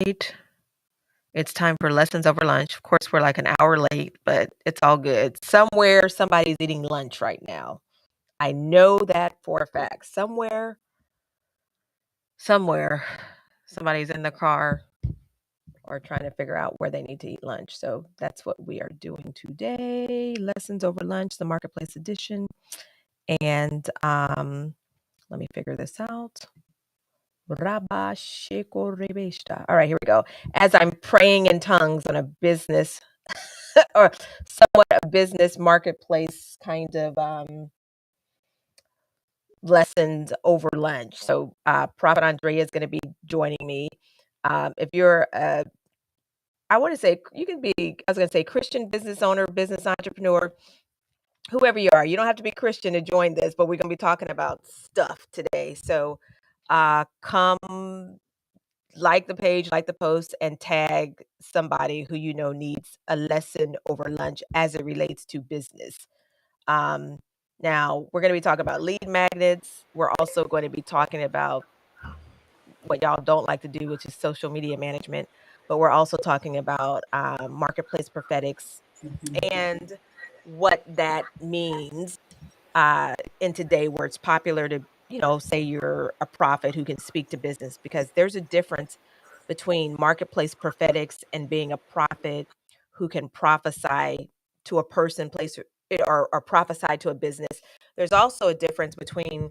It's time for Lessons Over Lunch. Of course, we're like an hour late, but it's all good. Somewhere, somebody's eating lunch right now. I know that for a fact. Somewhere, somebody's in the car or trying to figure out where they need to eat lunch. So that's what we are doing today. Lessons Over Lunch, the Marketplace edition. And let me figure this out. Rabba Sheko Rebeshta. All right, here we go. As I'm praying in tongues on a business or somewhat a business marketplace kind of lessons over lunch. So Prophet Andrea is going to be joining me. If you're I want to say you can be, I was going to say Christian business owner, business entrepreneur, whoever you are. You don't have to be Christian to join this, but we're going to be talking about stuff today. So come like the page, like the post, and tag somebody who you know needs a lesson over lunch as it relates to business. Um, Now, we're going to be talking about lead magnets. We're also going to be talking about what y'all don't like to do, which is social media management. But we're also talking about marketplace prophetics and what that means in today where it's popular to, say you're a prophet who can speak to business, because there's a difference between marketplace prophetics and being a prophet who can prophesy to a person, place, or prophesy to a business. There's also a difference between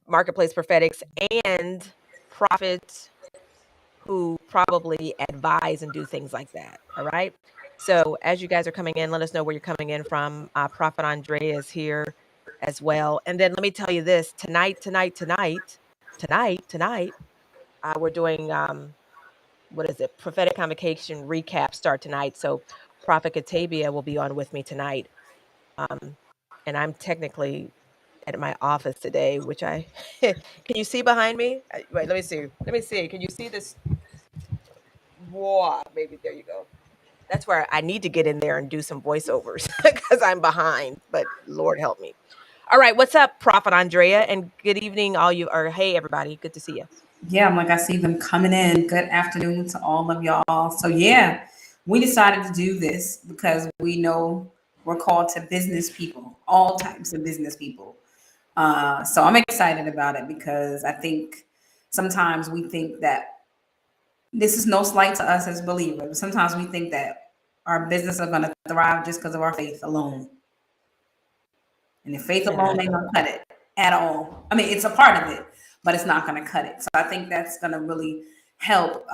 marketplace prophetics and prophets who probably advise and do things like that. All right. So as you guys are coming in, let us know where you're coming in from. Prophet Andrea is here as well. And then let me tell you this: tonight, we're doing what is it? Prophetic Convocation recap start tonight. So Prophet Katavia will be on with me tonight. And I'm technically at my office today, which I can you see behind me? Wait, let me see. Let me see. Can you see this? Whoa, maybe there you go. That's where I need to get in there and do some voiceovers because I'm behind, but Lord help me. All right, what's up, Prophet Andrea? And good evening, all you, or hey, everybody. Good to see you. Yeah, I'm like, I see them coming in. Good afternoon to all of y'all. So, yeah, we decided to do this because we know we're called to business people, all types of business people. So, I'm excited about it because I think sometimes we think that this is no slight to us as believers. Sometimes we think that our business are going to thrive just because of our faith alone. And if faith And alone ain't gonna cut it at all. I mean, it's a part of it, but it's not gonna cut it. So I think that's gonna really help,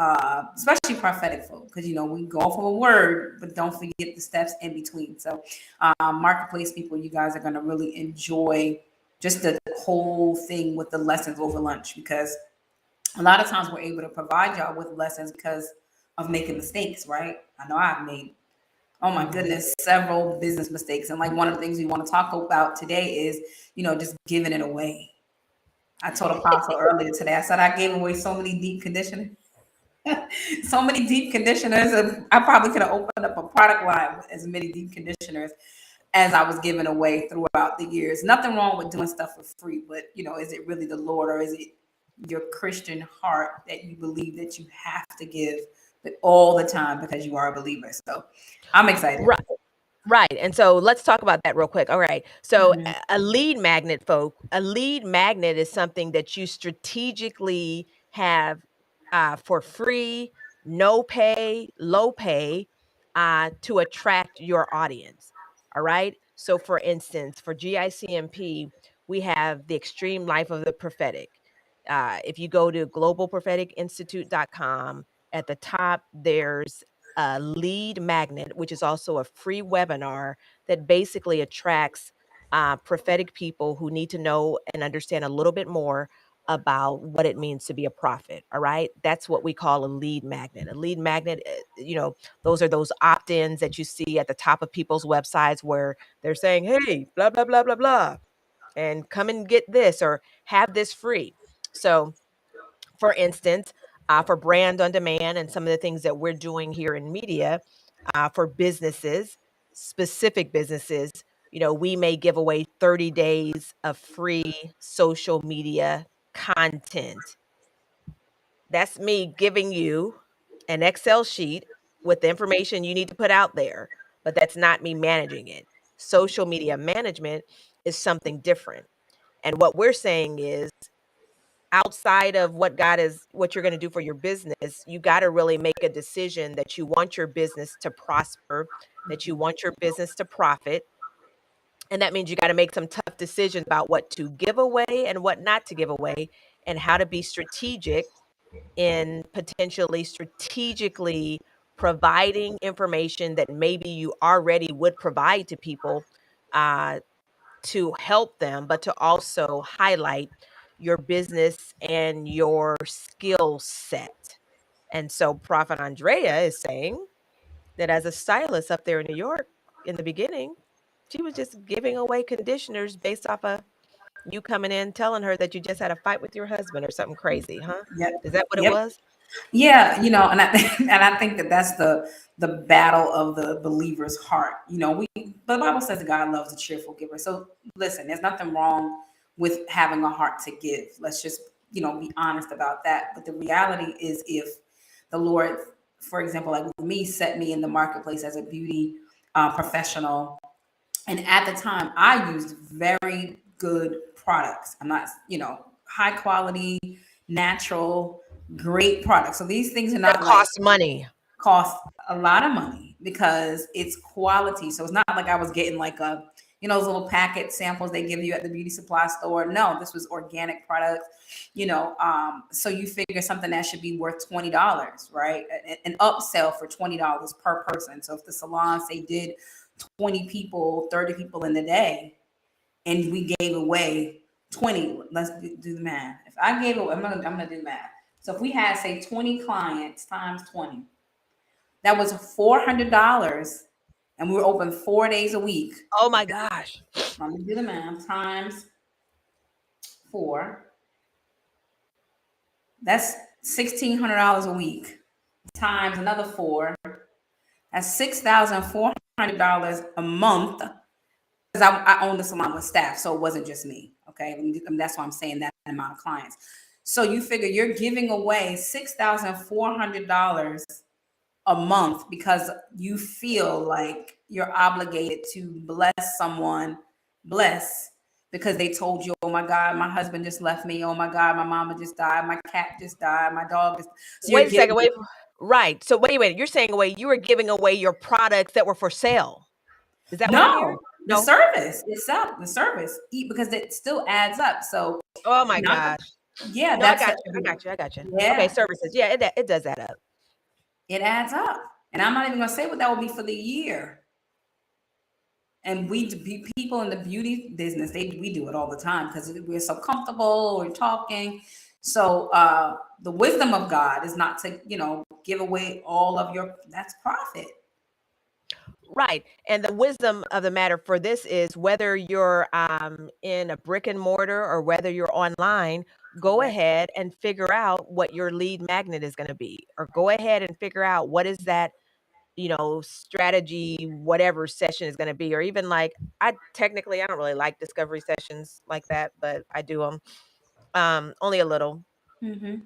especially prophetic folk, because we go off of a word, but don't forget the steps in between. So, marketplace people, you guys are gonna really enjoy just the whole thing with the lessons over lunch, because a lot of times we're able to provide y'all with lessons because of making mistakes, right? I know I've made, oh my goodness, several business mistakes. And like one of the things we want to talk about today is, just giving it away. I told Apostle earlier today, I said I gave away so many deep conditioners. So many deep conditioners. And I probably could have opened up a product line with as many deep conditioners as I was giving away throughout the years. Nothing wrong with doing stuff for free, but is it really the Lord, or is it your Christian heart that you believe that you have to give but all the time because you are a believer? So I'm excited. right, right. And so let's talk about that real quick. All right. So Mhm. a lead magnet, folk, a lead magnet is something that you strategically have for free, no pay, low pay, to attract your audience. All right. So, for instance, for GICMP, we have the Extreme Life of the Prophetic. If you go to globalpropheticinstitute.com, at the top, there's a lead magnet, which is also a free webinar that basically attracts prophetic people who need to know and understand a little bit more about what it means to be a prophet. All right. That's what we call a lead magnet. A lead magnet, those are those opt ins that you see at the top of people's websites where they're saying, hey, blah, blah, blah, blah, blah, and come and get this or have this free. So, for instance, for brand on demand and some of the things that we're doing here in media for businesses, specific businesses, we may give away 30 days of free social media content. That's me giving you an Excel sheet with the information you need to put out there, but that's not me managing it. Social media management is something different. And what we're saying is outside of what you're going to do for your business, you got to really make a decision that you want your business to prosper, that you want your business to profit. And that means you got to make some tough decisions about what to give away and what not to give away, and how to be strategic in potentially strategically providing information that maybe you already would provide to people, uh, to help them, but to also highlight your business and your skill set. And so Prophet Andrea is saying that as a stylist up there in New York in the beginning, she was just giving away conditioners based off of you coming in telling her that you just had a fight with your husband or something crazy, huh? Yep. Is that what it Yep. was? Yeah, and I and I think that that's the battle of the believer's heart. The Bible says that God loves a cheerful giver. So listen, there's nothing wrong with having a heart to give. Let's just be honest about that. But the reality is, if the Lord, for example, like with me, set me in the marketplace as a beauty professional, and at the time I used very good products. I'm not, high quality, natural, great products. So these things are That not like costs money. cost a lot of money because it's quality. So it's not like I was getting like those little packet samples they give you at the beauty supply store. No, this was organic products, so you figure something that should be worth $20, right? An upsell for $20 per person. So if the salon say did 20 people, 30 people in the day, and we gave away 20, let's do the math. If I gave away, I'm gonna do the math. So if we had say 20 clients times 20, that was $400, and we were open 4 days a week. Oh my gosh. Let me do the math. Times 4, that's $1,600 a week. Times another 4, that's $6,400 a month. Because I own the salon with staff, so it wasn't just me. Okay, and that's why I'm saying that amount of clients. So you figure you're giving away $6,400 a month because you feel like you're obligated to bless someone, bless because they told you, oh my God, my husband just left me. Oh my God, my mama just died. My cat just died. My dog just. So you're Wait a giving. second. Wait. Right. So wait. You're saying you were giving away your products that were for sale. Is that what I'm hearing? No, the No. service itself, the service, because it still adds up. So, Oh my not, gosh. yeah, No, I that's got the, you. I got you. I got you. Okay, yeah, services. Yeah, it does add up. it adds up. And I'm not even gonna say what that will be for the year. And people in the beauty business, we do it all the time because we're so comfortable, we're talking. So the wisdom of God is not to, give away all of that's profit. Right. And the wisdom of the matter for this is whether you're in a brick and mortar or whether you're online, go Correct. ahead and figure out what your lead magnet is going to be, or go ahead and figure out what is that, strategy, whatever session is going to be, or even like, I don't really like discovery sessions like that, but I do them only a little Mm-hmm.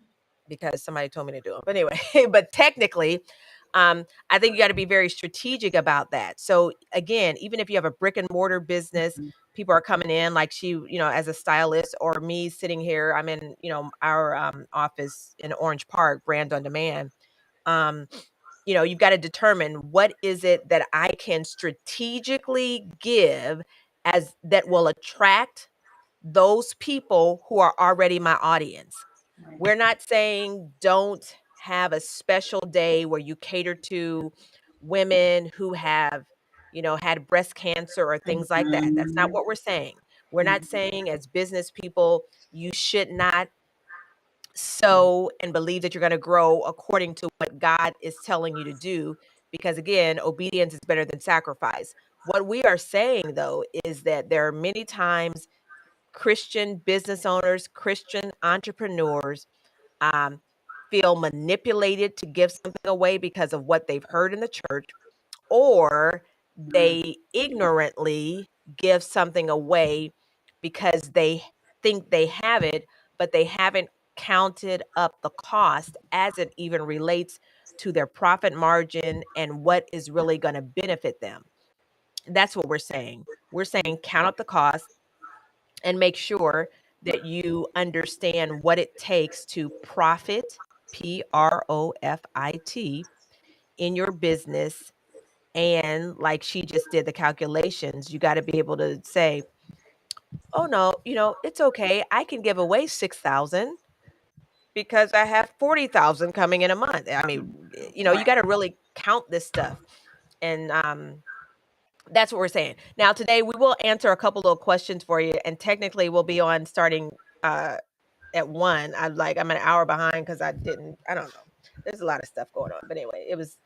because somebody told me to do them. But anyway, but technically, I think you got to be very strategic about that. So again, even if you have a brick and mortar business, people are coming in like as a stylist, or me sitting here, I'm in, our office in Orange Park, brand on demand. Um, you've got to determine what is it that I can strategically give as that will attract those people who are already my audience. Right. We're not saying don't have a special day where you cater to women who have, had breast cancer or things like that. That's not Mm-hmm. what we're saying. We're not saying as business people, you should not sow and believe that you're going to grow according to what God is telling you to do. Because again, obedience is better than sacrifice. What we are saying, though, is that there are many times Christian business owners, Christian entrepreneurs um, feel manipulated to give something away because of what they've heard in the church, or they ignorantly give something away because they think they have it, but they haven't counted up the cost as it even relates to their profit margin and what is really going to benefit them. That's what we're saying. We're saying count up the cost and make sure that you understand what it takes to profit, PROFIT, in your business. And like she just did the calculations, you got to be able to say, oh no, it's okay. I can give away 6,000 because I have 40,000 coming in a month. I mean, you got Right. to really count this stuff. And that's what we're saying. Now, today we will answer a couple of questions for you, and technically we'll be on starting at 1. I'm an hour behind because I don't know. There's a lot of stuff going on. But anyway, it was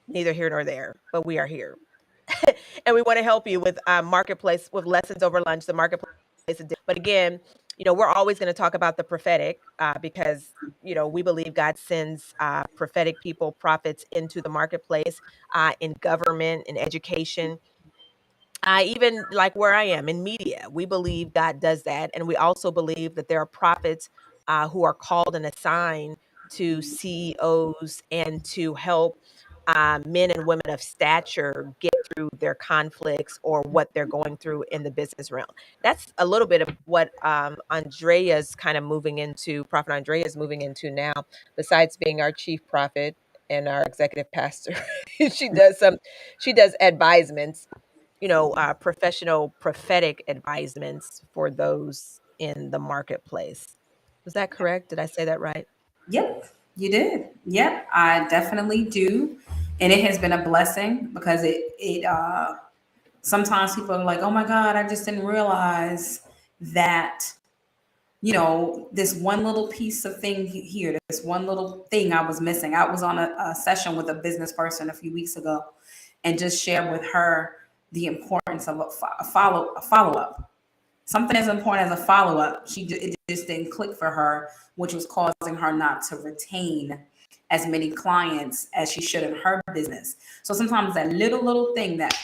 neither here nor there, but we are here. And we want to help you with Marketplace, with lessons over lunch, the Marketplace. But again, we're always going to talk about the prophetic because, we believe God sends prophetic people, prophets into the marketplace, in government, in education, even like where I am in media. We believe God does that. And we also believe that there are prophets who are called and assigned to CEOs and to help men and women of stature get through their conflicts or what they're going through in the business realm. That's a little bit of what Andrea's kind of moving into, Prophet Andrea is moving into now, besides being our chief prophet and our executive pastor. She does advisements, professional prophetic advisements for those in the marketplace. Was that correct? Did I say that right? Yep, you did. Yep, I definitely do. And it has been a blessing because it sometimes people are like, "Oh my God, I just didn't realize that, this one little piece of thing here, this one little thing I was missing." I was on a session with a business person a few weeks ago and just shared with her the importance of a follow up. Something as important as a follow up. It just didn't click for her, which was causing her not to retain as many clients as she should in her business. So sometimes that little thing that,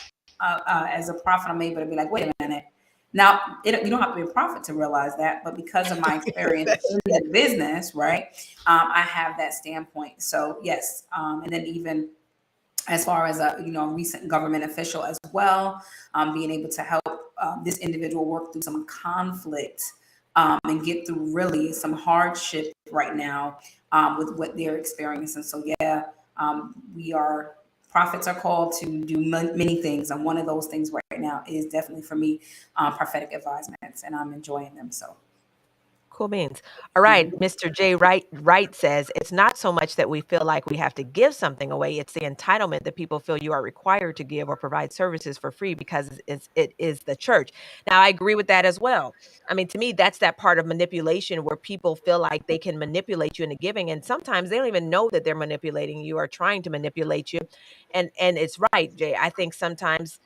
as a prophet, I'm able to be like, wait a minute. Now, you don't have to be a prophet to realize that, but because of my experience That's in the business, right, I have that standpoint. So yes, and then even as far as a recent government official as well, being able to help this individual work through some conflict, and get through really some hardship right now, with what they're experiencing. So yeah, we are prophets are called to do many things, and one of those things right now is definitely for me, prophetic advisements, and I'm enjoying them. So cool beans. All right. Mr. J. Wright says it's not so much that we feel like we have to give something away. It's the entitlement that people feel you are required to give or provide services for free because it is the church. Now, I agree with that as well. I mean, to me, that's that part of manipulation where people feel like they can manipulate you into giving. And sometimes they don't even know that they're manipulating you or trying to manipulate you. And it's right, Jay. I think sometimes,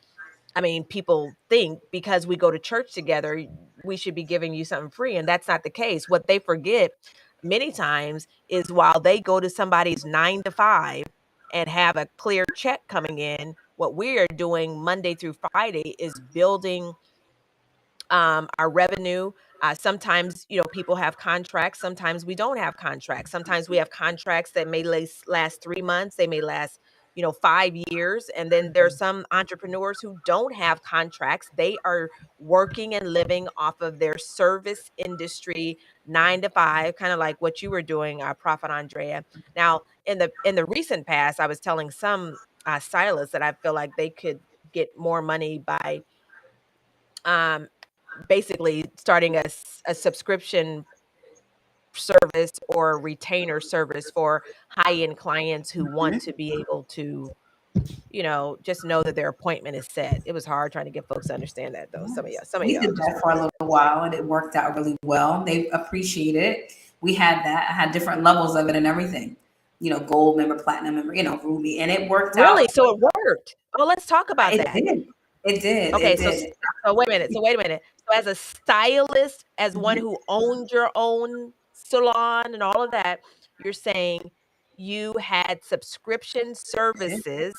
I mean, people think because we go to church together, we should be giving you something free. And that's not the case. What they forget many times is while they go to somebody's 9 to 5 and have a clear check coming in, what we are doing Monday through Friday is building our revenue. Sometimes, people have contracts. Sometimes we don't have contracts. Sometimes we have contracts that may last 3 months. They may last, 5 years. And then there's some entrepreneurs who don't have contracts. They are working and living off of their service industry 9 to 5, kind of like what you were doing, Prophet Andrea. Now, in the recent past, I was telling some stylists that I feel like they could get more money by um, basically starting a subscription service or retainer service for high-end clients who want to be able to, just know that their appointment is set. It was hard trying to get folks to understand that though. Some of yes, y'all, some of we y'all did just that weren't for a ready. little while, and it worked out really well. They appreciate it. We had that. I had different levels of it and everything. Gold member, platinum member, ruby, and it worked Really? out. So it worked. Oh, let's talk about It that. did. It did. Okay, It so did. wait a minute. So as a stylist, as one Mhm. who owned your own salon and all of that, you're saying you had subscription Did. services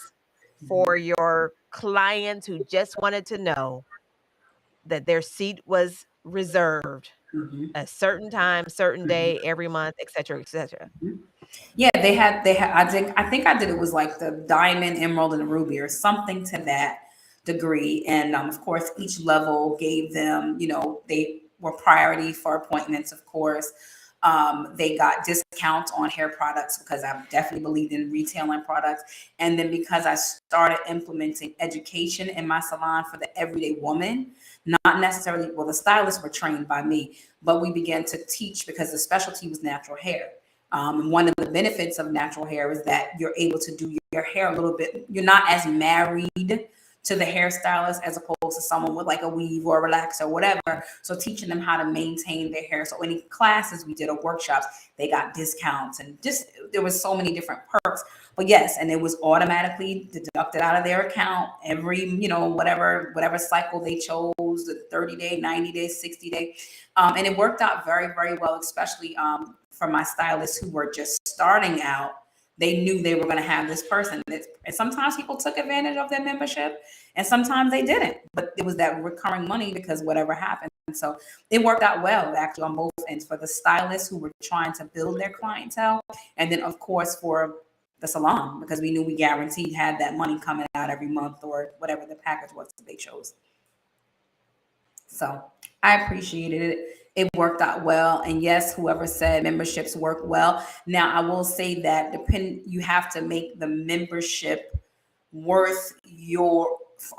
Mhm. for your clients who just wanted to know that their seat was reserved. A certain time, certain day, every month, et cetera, et cetera. Yeah, I think I did, it was like the diamond, emerald, and ruby or something to that degree. And of course, each level gave them, they were priority for appointments, of course. They got discounts on hair products because I definitely believed in retailing products. And then because I started implementing education in my salon for the everyday woman, not necessarily, well, the stylists were trained by me, but we began to teach because the specialty was natural hair. And one of the benefits of natural hair is that you're able to do your hair a little bit. You're not as married to the hairstylist as opposed to someone with like a weave or a relaxer or whatever. So teaching them how to maintain their hair. So any classes we did or workshops, they got discounts and just there was so many different perks. But yes, and it was automatically deducted out of their account every, whatever cycle they chose, the 30-day, 90-day, 60-day. And it worked out very, very well, especially for my stylists who were just starting out. They knew they were going to have this person. And sometimes people took advantage of their membership and sometimes they didn't. But it was that recurring money because whatever happened. So it worked out well, actually, on both ends for the stylists who were trying to build their clientele. And then, of course, for the salon, because we knew we guaranteed had that money coming out every month or whatever the package was that they chose. So I appreciated it. It worked out well. And yes, whoever said memberships work well. Now I will say that you have to make the membership worth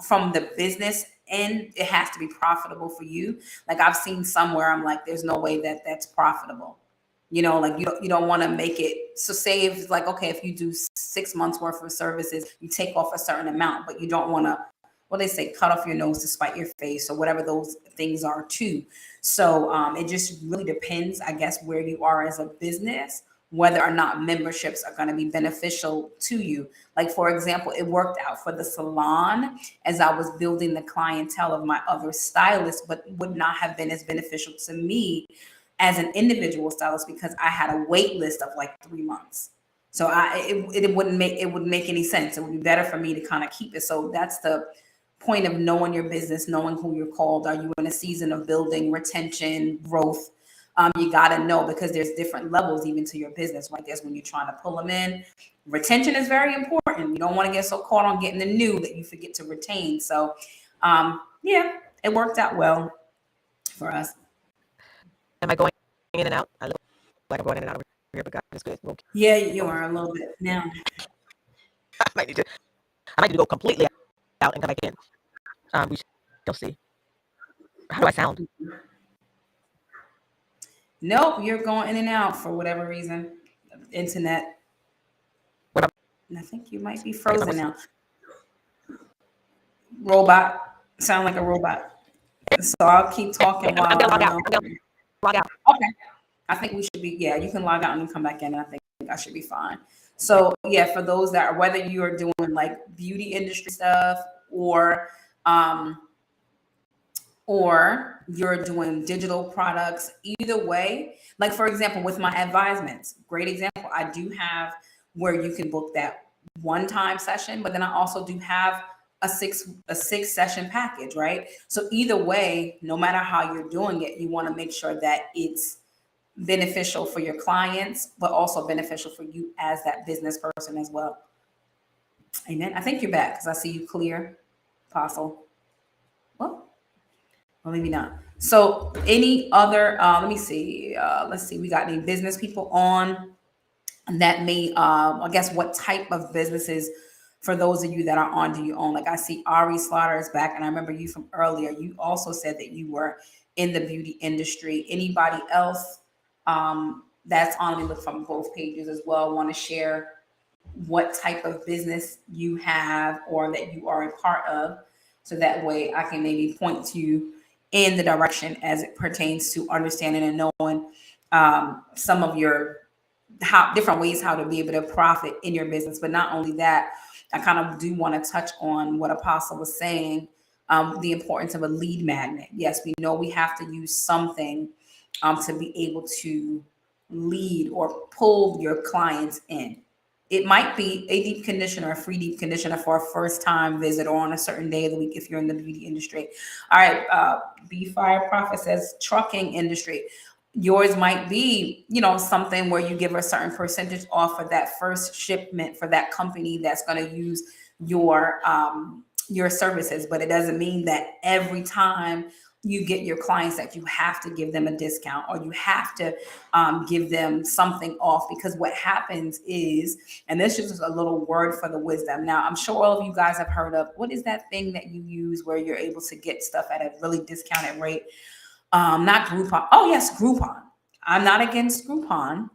from the business end. It has to be profitable for you. Like I've seen somewhere I'm like, there's no way that that's profitable. Like you don't want to make it. So say if it's like, okay, if you do 6 months worth of services, you take off a certain amount, but you don't want to, well, they say cut off your nose to spite your face or whatever those things are too. So it just really depends, I guess, where you are as a business, whether or not memberships are going to be beneficial to you. Like, for example, it worked out for the salon as I was building the clientele of my other stylists, but would not have been as beneficial to me as an individual stylist because I had a wait list of like 3 months. So it wouldn't make any sense. It would be better for me to kind of keep it. So that's the point of knowing your business, knowing who you're called. Are you in a season of building, retention, growth? You got to know because there's different levels even to your business, right? There's when you're trying to pull them in. Retention is very important. You don't want to get so caught on getting the new that you forget to retain. So, yeah, it worked out well for us. Am I going in and out? I look like I'm going in and out over here, but God is good. Okay. Yeah, you are a little bit now. I might need to go completely out and come back in. We shall see. How do I sound? Nope, you're going in and out for whatever reason. Internet. What about? I think you might be frozen now. Robot. Sound like a robot. So I'll keep talking while I'm gonna log out. Log out. Okay. I think we should be, yeah, you can log out and come back in. And I think I should be fine. So yeah, for those that are, whether you are doing like beauty industry stuff or you're doing digital products, either way, like for example, with my advisements, great example, I do have where you can book that one-time session, but then I also do have a six session package, right? So either way, no matter how you're doing it, you want to make sure that it's beneficial for your clients, but also beneficial for you as that business person as well. Amen. I think you're back because I see you clear, Apostle. Well, maybe not. So any other, let me see. Let's see. We got any business people on that may, I guess, what type of businesses for those of you that are on do you own? Like I see Ari Slaughter is back. And I remember you from earlier. You also said that you were in the beauty industry. Anybody else that's on? Let me look from both pages as well. Want to share what type of business you have or that you are a part of. So that way I can maybe point to you in the direction as it pertains to understanding and knowing some of your different ways how to be able to profit in your business. But not only that, I kind of do want to touch on what Apostle was saying, the importance of a lead magnet. Yes, we know we have to use something to be able to lead or pull your clients in. It might be a deep conditioner, a free deep conditioner for a first time visit or on a certain day of the week if you're in the beauty industry. All right, B Fire Prophet says trucking industry. Yours might be, something where you give a certain percentage off for that first shipment for that company that's going to use your services, but it doesn't mean that every time you get your clients that you have to give them a discount or you have to give them something off, because what happens is, and this is just a little word for the wisdom. Now, I'm sure all of you guys have heard of, what is that thing that you use where you're able to get stuff at a really discounted rate? Not Groupon. Oh yes, Groupon. I'm not against Groupon.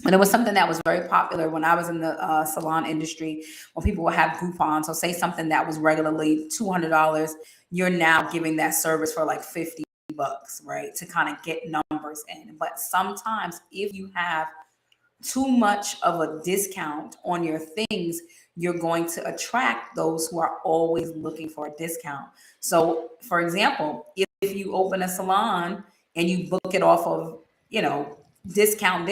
And it was something that was very popular when I was in the salon industry, when people would have Groupon. So say something that was regularly $200, you're now giving that service for like $50, right? To kind of get numbers in. But sometimes if you have too much of a discount on your things, you're going to attract those who are always looking for a discount. So, for example, if you open a salon and you book it off of, discount,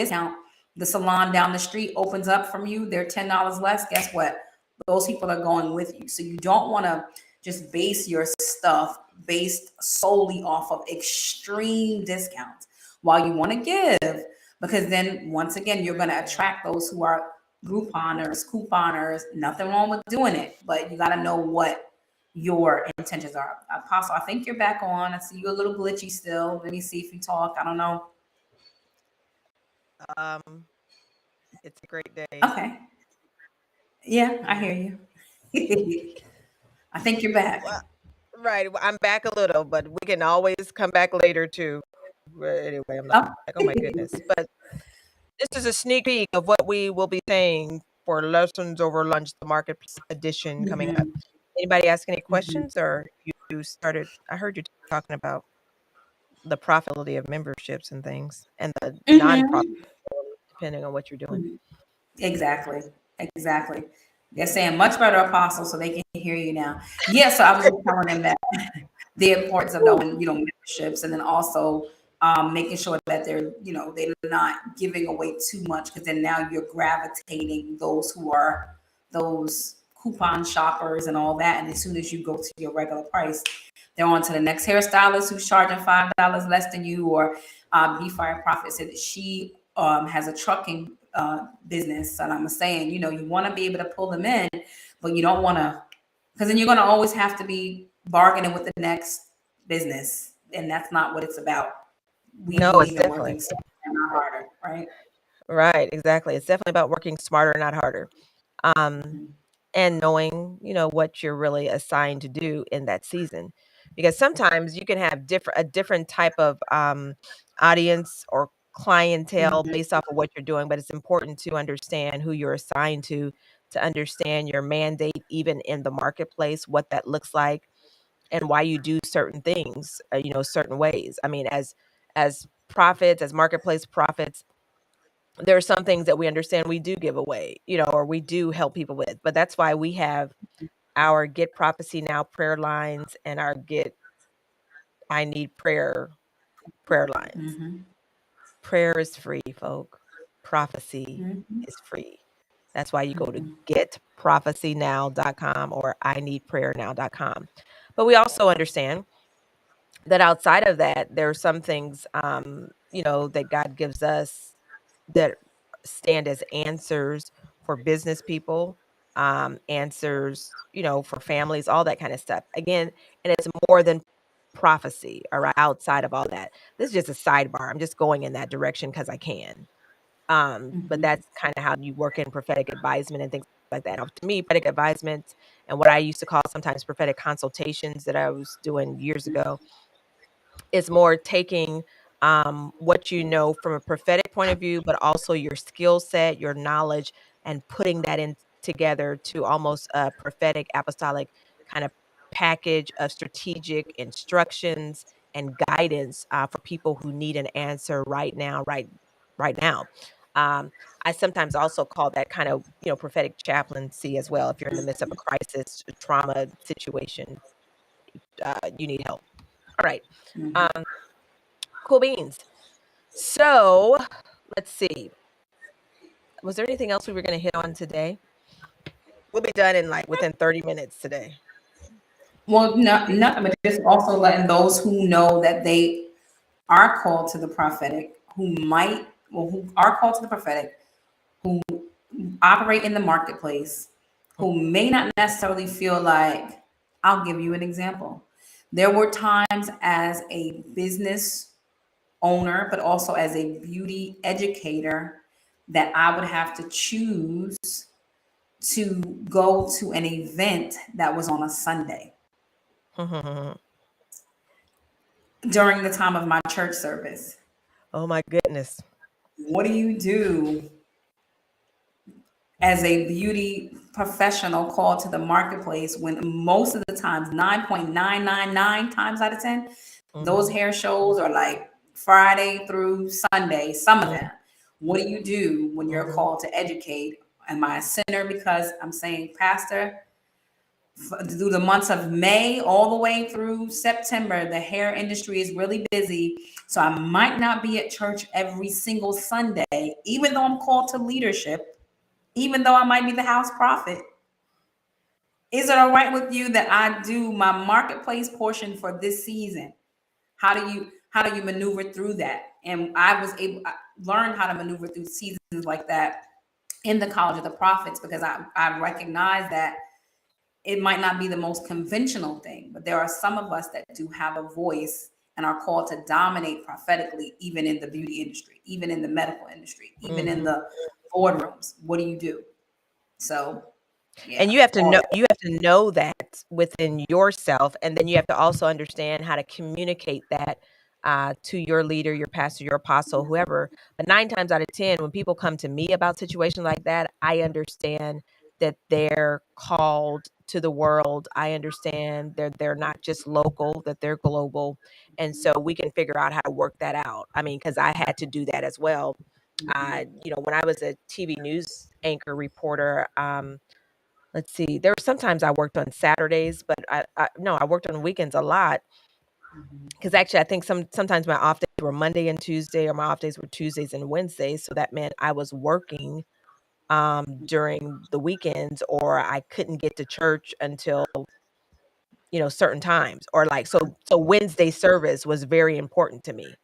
the salon down the street opens up from you, they're $10 less. Guess what? Those people are going with you. So you don't want to just base your stuff based solely off of extreme discounts. While you want to give, because then once again you're going to attract those who are couponers. Nothing wrong with doing it, but you got to know what your intentions are. Apostle, I think you're back on. I see you a little glitchy still. Let me see if you talk. I don't know. It's a great day. Okay. Yeah, I hear you. I think you're back. Well, right. I'm back a little, but we can always come back later too. Well, anyway, I'm not Oh. like, oh my goodness. But this is a sneak peek of what we will be saying for Lessons Over Lunch, the Marketplace edition coming up. Mhm, Anybody ask any mhm, questions, or you started? I heard you talking about the profitability of memberships and things, and the non-profit, mhm. depending on what you're doing. Exactly. Exactly. They're saying much better, Apostle, so they can hear you now. Yeah, so I was just telling them that the importance of knowing, memberships, and then also making sure that they're not giving away too much, because then now you're gravitating those who are those coupon shoppers and all that. And as soon as you go to your regular price, they're on to the next hairstylist who's charging $5 less than you. Or B Fire Prophet said that she has a trucking business, and I'm saying, you want to be able to pull them in, but you don't want to, because then you're going to always have to be bargaining with the next business, and that's not what it's about. We No, it's believe in definitely working smarter and not harder, right? right. Exactly. It's definitely about working smarter, not harder. Um, Mhm. and knowing, what you're really assigned to do in that season. Because sometimes you can have a different type of audience or clientele Mhm. based off of what you're doing, but it's important to understand who you're assigned to understand your mandate even in the marketplace, what that looks like and why you do certain things, certain ways. I mean, as prophets, as marketplace prophets, there are some things that we understand we do give away, or we do help people with. But that's why we have our Get Prophecy Now prayer lines and our Get I Need prayer lines. Mhm. Prayer is free, folk. Prophecy Mhm. is free. That's why you go to Mhm. getprophecynow.com or ineedprayernow.com. But we also understand that outside of that, there are some things, that God gives us that stand as answers for business people, answers, for families, all that kind of stuff. Again, and it's more than prophecy, all right, outside of all that. This is just a sidebar. I'm just going in that direction because I can. But Mhm. that's kind of how you work in prophetic advisement and things like that. Now, to me, prophetic advisement and what I used to call sometimes prophetic consultations that I was doing years ago is more taking what you know from a prophetic point of view, but also your skill set, your knowledge, and putting that in together to almost a prophetic apostolic kind of package of strategic instructions and guidance for people who need an answer right now, right now. Um, I sometimes also call that kind of prophetic chaplaincy as well. If you're in the midst of a crisis, trauma situation, you need help. All right. Mhm. Um, Cool beans. So let's see. Was there anything else we were going to hit on today? We'll be done in like within 30 minutes today. Well, nothing, but just also letting those who know that they are called to the prophetic, who are called to the prophetic, who operate in the marketplace, who may not necessarily feel like, I'll give you an example. There were times as a business owner, but also as a beauty educator, that I would have to choose to go to an event that was on a Sunday during the time of my church service. Oh my goodness. What do you do as a beauty professional called to the marketplace when most of the times, 9.999 times out of 10, those hair shows are like Friday through Sunday, some of them. What do you do when you're called to educate? Am I a sinner because I'm saying, Pastor, through the months of May all the way through September, the hair industry is really busy. So I might not be at church every single Sunday, even though I'm called to leadership, even though I might be the house prophet. Is it all right with you that I do my marketplace portion for this season? How do you maneuver through that? And I learned how to maneuver through seasons like that in the College of the Prophets, because I recognize that it might not be the most conventional thing, but there are some of us that do have a voice and are called to dominate prophetically, even in the beauty industry, even in the medical industry, even in the boardrooms. What do you do? So, yeah, And you have to all know that. that within yourself, and then you have to also understand how to communicate that to your leader, your pastor, your apostle, whoever. But 9 times out of 10, when people come to me about situations like that, I understand that they're called to the world. I understand they're not just local, that they're global, and so we can figure out how to work that out. I mean, because I had to do that as well. When I was a TV news anchor reporter, let's see, there were sometimes I worked on Saturdays, but I worked on weekends a lot, because actually I think sometimes my off days were Monday and Tuesday, or my off days were Tuesdays and Wednesdays, so that meant I was working during the weekends, or I couldn't get to church until certain times, or like so Wednesday service was very important to me.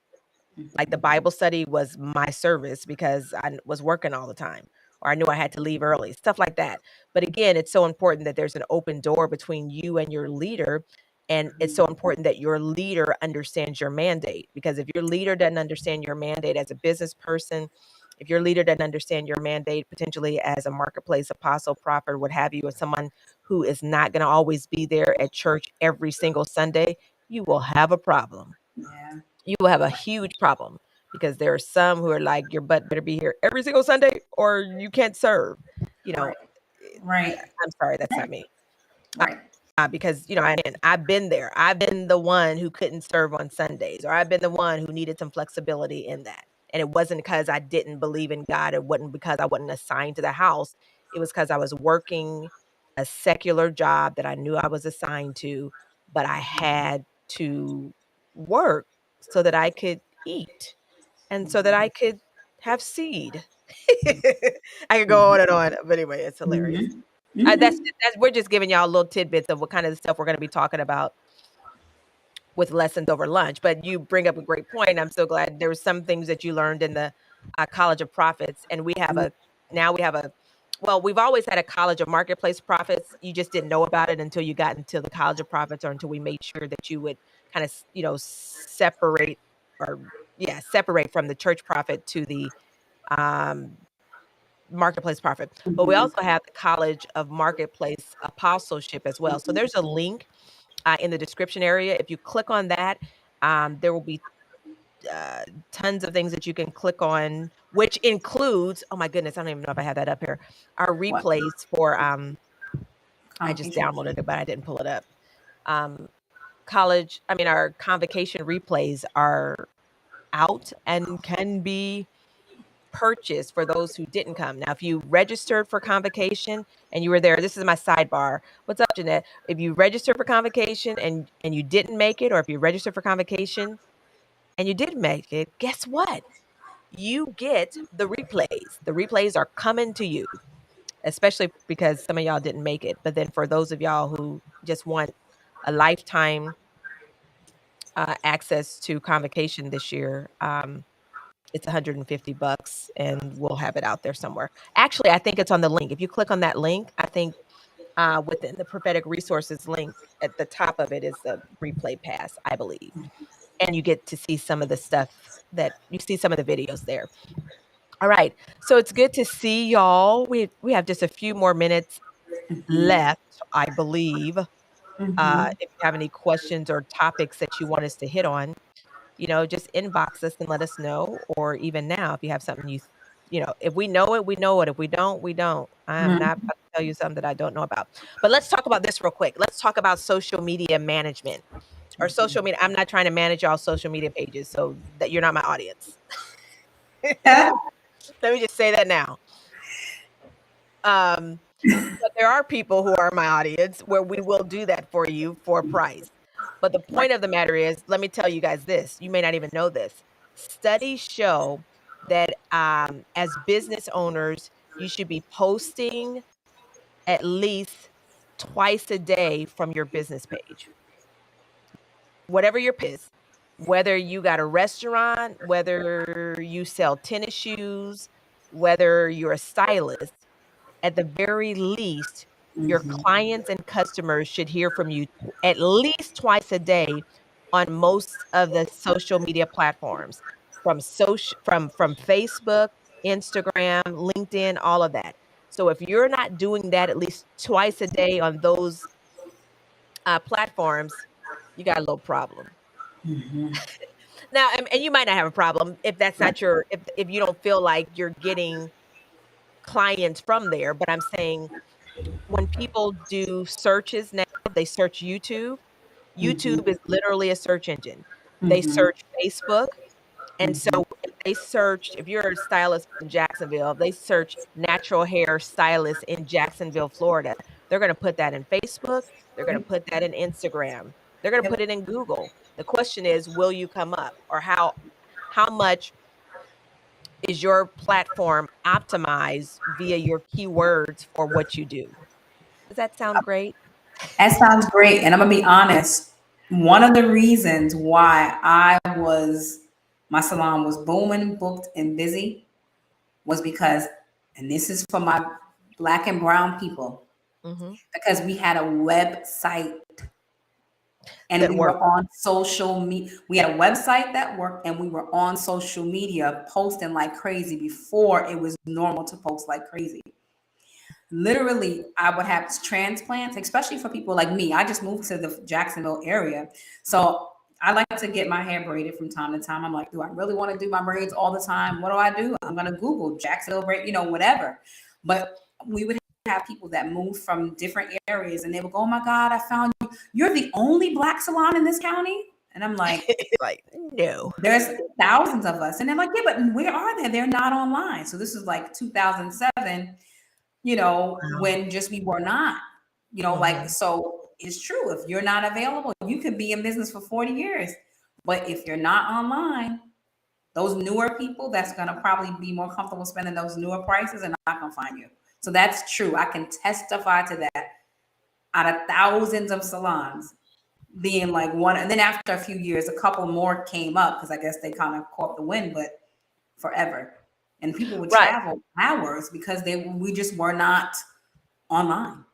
Like the Bible study was my service because I was working all the time, or I knew I had to leave early, stuff like that. But again, it's so important that there's an open door between you and your leader. And it's so important that your leader understands your mandate, because if your leader doesn't understand your mandate as a business person, if your leader doesn't understand your mandate potentially as a marketplace apostle, prophet, what have you, or someone who is not going to always be there at church every single Sunday, you will have a problem. Yeah, You will have a huge problem, because there are some who are like, your butt better be here every single Sunday or you can't serve. You know, right, right, I'm sorry, that's not me. right. Because I've been there. I've been the one who couldn't serve on Sundays, or I've been the one who needed some flexibility in that. And it wasn't because I didn't believe in God. It wasn't because I wasn't assigned to the house. It was because I was working a secular job that I knew I was assigned to, but I had to work so that I could eat, and so that I could have seed. I could go on and on, but anyway, it's hilarious. Mm-hmm. Mm-hmm. That's we're just giving y'all little tidbits of what kind of stuff we're going to be talking about with lessons over lunch. But you bring up a great point. I'm so glad there were some things that you learned in the College of Prophets, and we have a well, we've always had a College of Marketplace Prophets. You just didn't know about it until you got into the College of Prophets, or until we made sure that you would kind of separate, or separate from the church prophet to the um, marketplace prophet. But we also have the College of Marketplace Apostleship as well. So there's a link in the description area. If you click on that, there will be uh, tons of things that you can click on, which includes, oh my goodness, I don't even know if I have that up here, our What? replays for, I just Convocation. downloaded it, but I didn't pull it up. Um, our convocation replays are out and can be purchase for those who didn't come. Now, if you registered for convocation and you were there, this is my sidebar. What's up, Jeanette? If you registered for convocation and you didn't make it, or if you registered for convocation and you did make it, guess what? you get the replays. The replays are coming to you, especially because some of y'all didn't make it. But then for those of y'all who just want a lifetime access to convocation this year, it's $150 and we'll have it out there somewhere. Actually, I think it's on the link. If you click on that link, I think within the prophetic resources link at the top of it is the replay pass, I believe. And you get to see some of the stuff that you see some of the videos there. All right. So it's good to see y'all. We have just a few more minutes Mhm. left, I believe. Mhm. If you have any questions or topics that you want us to hit on, just inbox us and let us know. Or even now, if you have something if we know it, we know it. If we don't, we don't. I am not Mhm. about to tell you something that I don't know about. But let's talk about this real quick. Let's talk about social media management or social media. I'm not trying to manage y'all social media pages, so that you're not my audience. Let me just say that now. Um, but there are people who are my audience where we will do that for you for a price. But the Right. point of the matter is, let me tell you guys this. You may not even know this. Studies show that as business owners, you should be posting at least twice a day from your business page. Whatever your is, whether you got a restaurant, whether you sell tennis shoes, whether you're a stylist, at the very least, your Mhm. clients and customers should hear from you at least twice a day on most of the social media platforms, from Facebook, Instagram, LinkedIn, all of that. So if you're not doing that at least twice a day on those platforms, you got a little problem. Mhm. Now, and you might not have a problem if that's not your if you don't feel like you're getting clients from there, but I'm saying when people do searches now, they search YouTube. Mhm. YouTube is literally a search engine. They Mhm. search Facebook, and so Mhm. if you're a stylist in Jacksonville, they search natural hair stylist in Jacksonville, Florida. They're gonna put that in Facebook, they're gonna Yep. put that in Instagram, they're gonna put Yep. it in Google. The question is, will you come up? Or how much is your platform optimized via your keywords for what you do? Does that sound great? That sounds great. And I'm gonna be honest. One of the reasons why my salon was booming, booked, and busy was because, and this is for my black and brown people, Mhm. because we had a website and That we were work. on social media. We had a website that worked and we were on social media posting like crazy before it was normal to post like crazy. Literally, I would have transplants, especially for people like me. I just moved to the Jacksonville area. So I like to get my hair braided from time to time. I'm like, do I really want to do my braids all the time? What do I do? I'm going to Google Jacksonville braid, whatever. But we would have people that moved from different areas and they would go, oh my God, I found you. You're the only black salon in this county. And I'm like, Like, no. there's thousands of us. And they're like, yeah, but where are they? They're not online. So this is like 2007, Wow. when just we were not, like, Mhm. so it's true. If you're not available, you could be in business for 40 years. But if you're not online, those newer people that's going to probably be more comfortable spending those newer prices are not going to find you. So that's true. I can testify to that out of thousands of salons being like one. And then after a few years, a couple more came up because I guess they kind of caught the wind, but forever. And people would Right, travel hours because we just were not online.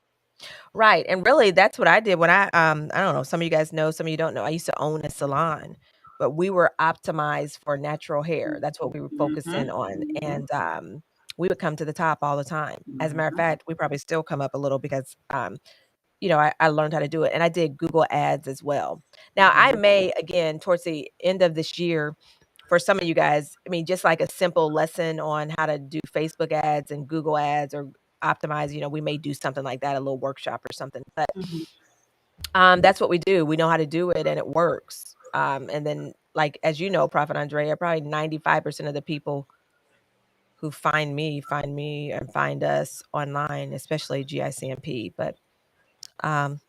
right, and really, that's what I did when I don't know, some of you guys know, some of you don't know, I used to own a salon, but we were optimized for natural hair. That's what we were focusing Mhm, on, mhm, and, we would come to the top all the time. As a matter of mhm, fact, we probably still come up a little because, I learned how to do it, and I did Google Ads as well. Now, I mhm. may, again, towards the end of this year, for some of you guys, I mean, just like a simple lesson on how to do Facebook ads and Google ads or optimize, we may do something like that, a little workshop or something. But Mhm. that's what we do. We know how to do it and it works. And then, like, as you know, Prophet Andrea, probably 95% of the people who find me and find us online, especially GICMP. But um,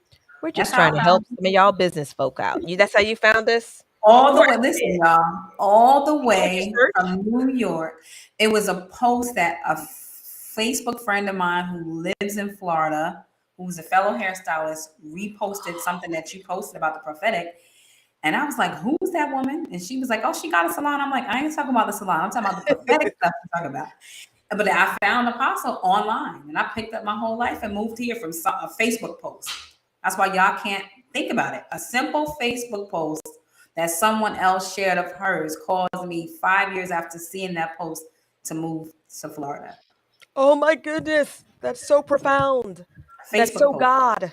we're That's just how trying I to help found some of y'all business folk out. That's how you found us? All Of the course way, I listen, did. y'all, all the You did your way search? from New York. It was a post that a Facebook friend of mine who lives in Florida, who's a fellow hairstylist, reposted something that you posted about the prophetic. And I was like, who's that woman? And she was like, oh, she got a salon. I'm like, I ain't talking about the salon. I'm talking about the prophetic stuff I'm talking about. But I found Apostle online and I picked up my whole life and moved here from a Facebook post. That's why y'all can't think about it. A simple Facebook post that someone else shared of hers caused me 5 years after seeing that post to move to Florida. Oh my goodness. That's so profound. That's Facebook so post. God.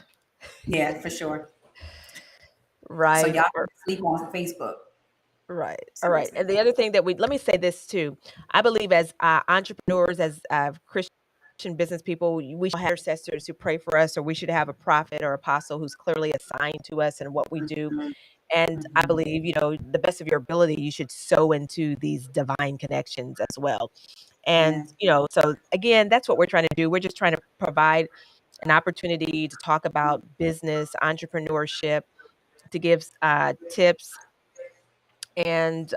Yeah, for sure. So Right. y'all can sleep on Facebook. Right. All right. Seriously. And the other thing that let me say this too. I believe as entrepreneurs, as Christian business people, we should have intercessors who pray for us, or we should have a prophet or apostle who's clearly assigned to us and what we do. Mhm, And I mhm. believe, the best of your ability, you should sow into these divine connections as well. Yeah. And, so again, that's what we're trying to do. We're just trying to provide an opportunity to talk about business, entrepreneurship, to give tips and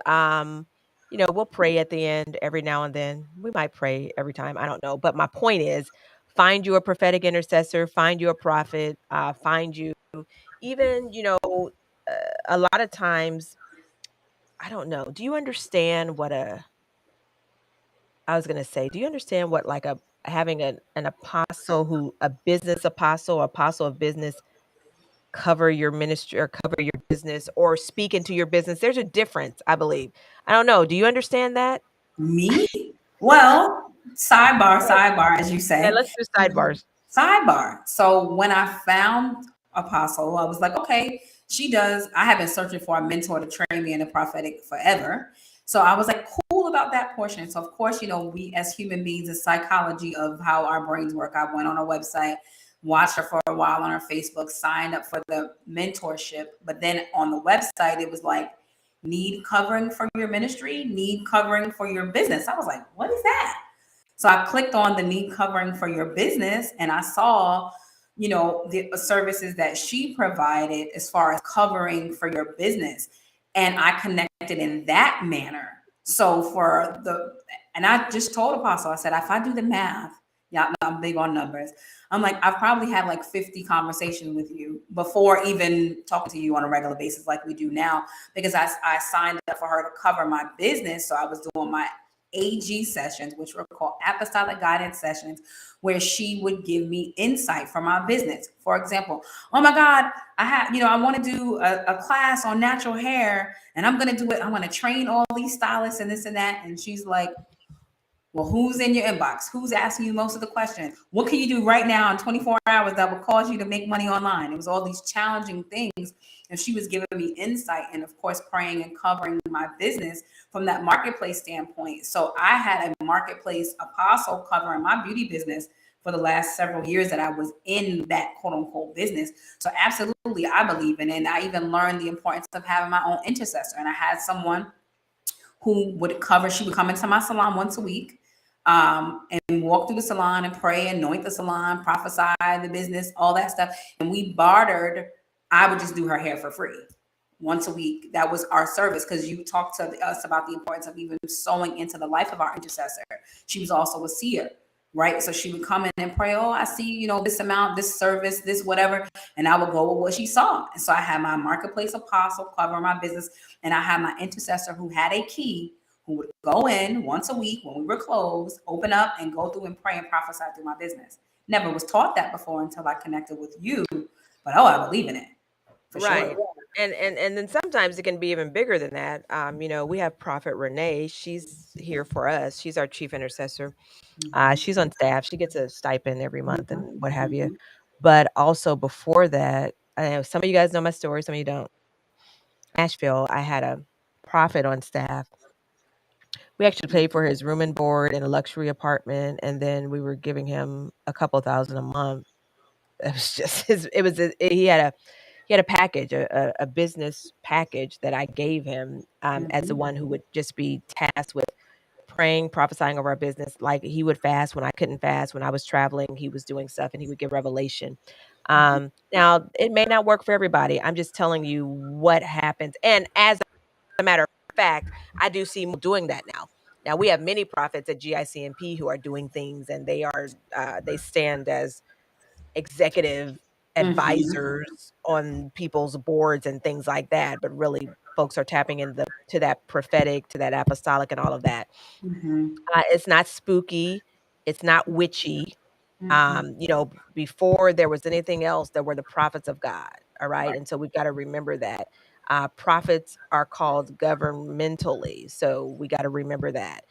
we'll pray at the end every now and then. We might pray every time, I don't know, but my point is, find you a prophetic intercessor, find you a prophet, find you even, a lot of times, I don't know, do you understand what a I was going to say, do you understand what, like, a having an apostle, who a business apostle of business, cover your ministry or cover your business or speak into your business? There's a difference, I believe. I don't know. Do you understand that? Me? Well, Right. sidebar, as you Yeah, say. let's do sidebars. Sidebar. So when I found Apostle, I was like, okay, she does. I have been searching for a mentor to train me in the prophetic forever. So I was like, cool about that portion. So of course, we as human beings, the psychology of how our brains work. I went on her website, watched her for a while on her Facebook, signed up for the mentorship. But then on the website, it was like, need covering for your ministry, need covering for your business. I was like, what is that? So I clicked on the need covering for your business and I saw, the services that she provided as far as covering for your business. And I connected in that manner. So and I just told Apostle, I said, if I do the math, yeah, I'm big on numbers. I'm like, I've probably had like 50 conversations with you before even talking to you on a regular basis like we do now, because I signed up for her to cover my business. So I was doing my AG sessions, which were called apostolic guidance sessions, where she would give me insight from my business. For example, oh my God, I want to do a class on natural hair and I'm going to do it. I'm going to train all these stylists and this and that. And she's like, well, who's in your inbox? Who's asking you most of the questions? What can you do right now in 24 hours that will cause you to make money online? It was all these challenging things. And she was giving me insight and, of course, praying and covering my business from that marketplace standpoint. So I had a marketplace apostle covering my beauty business for the last several years that I was in that quote unquote business. So absolutely, I believe in it. And I even learned the importance of having my own intercessor. And I had someone she would come into my salon once a week, and walk through the salon and pray, anoint the salon, prophesy the business, all that stuff. And we bartered. I would just do her hair for free once a week. That was our service, because you talked to us about the importance of even sowing into the life of our intercessor. She was also a seer, right? So she would come in and pray, oh, I see, this amount, this service, this whatever. And I would go with what she saw. And so I had my marketplace apostle cover my business. And I had my intercessor who had a key, who would go in once a week when we were closed, open up and go through and pray and prophesy through my business. Never was taught that before until I connected with you. But I believe in it for Right. sure. And then sometimes it can be even bigger than that. We have Prophet Renee. She's here for us. She's our chief intercessor. Mhm, She's on staff. She gets a stipend every month and what have you. mhm, But also before that, I know some of you guys know my story, some of you don't. Nashville, I had a prophet on staff. We actually paid for his room and board in a luxury apartment, and then we were giving him a couple thousand a month. It was just his. It was he had a package, a business package that I gave him, as the mhm, one who would just be tasked with praying, prophesying over our business. Like, he would fast when I couldn't fast. When I was traveling, he was doing stuff and he would give revelation. mhm. Now, it may not work for everybody. I'm just telling you what happens. And as a matter of fact, I do see more doing that now. Now we have many prophets at GICMP who are doing things, and they stand as executive Mm-hmm. advisors on people's boards and things like that. But really, folks are tapping to that prophetic, to that apostolic, and all of that. Mm-hmm. It's not spooky. It's not witchy. Mm-hmm. Before there was anything else, there were the prophets of God. All right. Right. And so we've got to remember that. Prophets are called governmentally. So we got to remember that.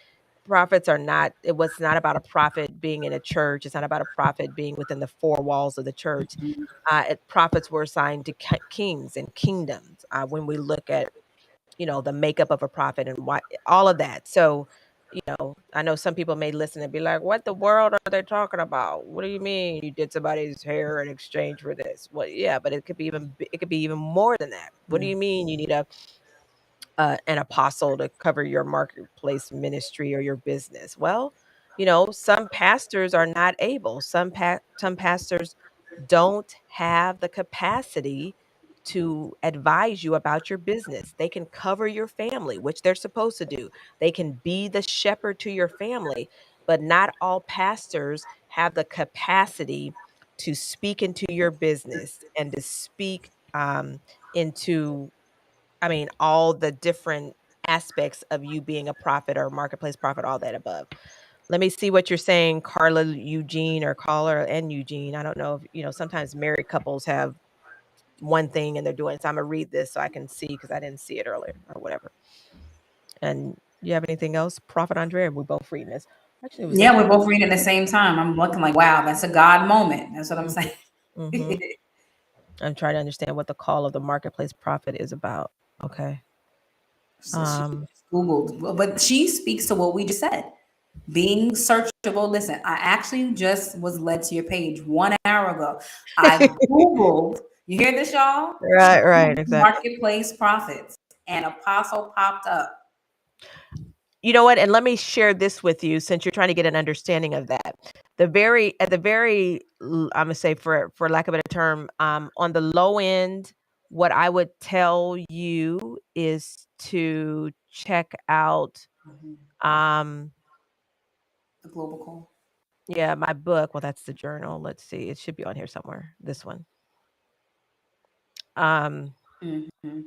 Prophets are not, it was not about a prophet being in a church. It's not about a prophet being within the four walls of the church. Mm-hmm. Prophets were assigned to kings and kingdoms when we look at the makeup of a prophet and what all of that. So, I know some people may listen and be like, "What the world are they talking about? What do you mean you did somebody's hair in exchange for this?" Well, yeah, but it could be even more than that. What do you mean you need an apostle to cover your marketplace ministry or your business? Well, some pastors are not able. Some pastors don't have the capacity to advise you about your business. They can cover your family, which they're supposed to do. They can be the shepherd to your family, but not all pastors have the capacity to speak into your business and to speak into, I mean, all the different aspects of you being a prophet or marketplace prophet, all that above. Let me see what you're saying, Carla, Eugene, or Caller and Eugene. I don't know if, sometimes married couples have one thing and they're doing. So I'm gonna read this so I can see because I didn't see it earlier or whatever. And you have anything else, Prophet Andrea? We're both reading this. Actually, it was Yeah, we're interesting. both reading at the same time. I'm looking like, wow, that's a God moment. That's what I'm saying. Mm-hmm. I'm trying to understand what the call of the marketplace prophet is about. Okay. So she Um, Googled, but she speaks to what we just said. Being searchable. Listen, I actually just was led to your page 1 hour ago. I Googled, you hear this, y'all? right, exactly. Marketplace Prophets, and Apostle popped up. You know what? And let me share this with you since you're trying to get an understanding of that. I'm gonna say for lack of a better term, on the low end, what I would tell you is to check out, Mhm. um, The global call. yeah, my book. Well, that's the journal. Let's see, it should be on here somewhere. This one. Um, Mm-hmm.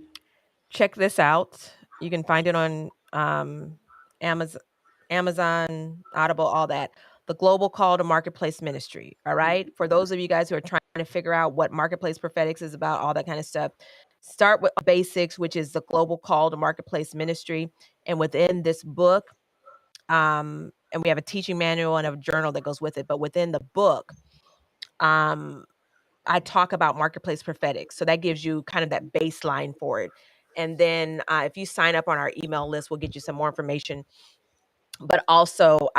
Check this out. You can find it on Amazon, Audible, all that. The Global Call to Marketplace Ministry. All right. For those of you guys who are trying to figure out what Marketplace Prophetics is about, all that kind of stuff, start with basics, which is the Global Call to Marketplace Ministry. And within this book, and we have a teaching manual and a journal that goes with it. But within the book, um, I talk about Marketplace Prophetics. So that gives you kind of that baseline for it. And then if you sign up on our email list, we'll get you some more information. But also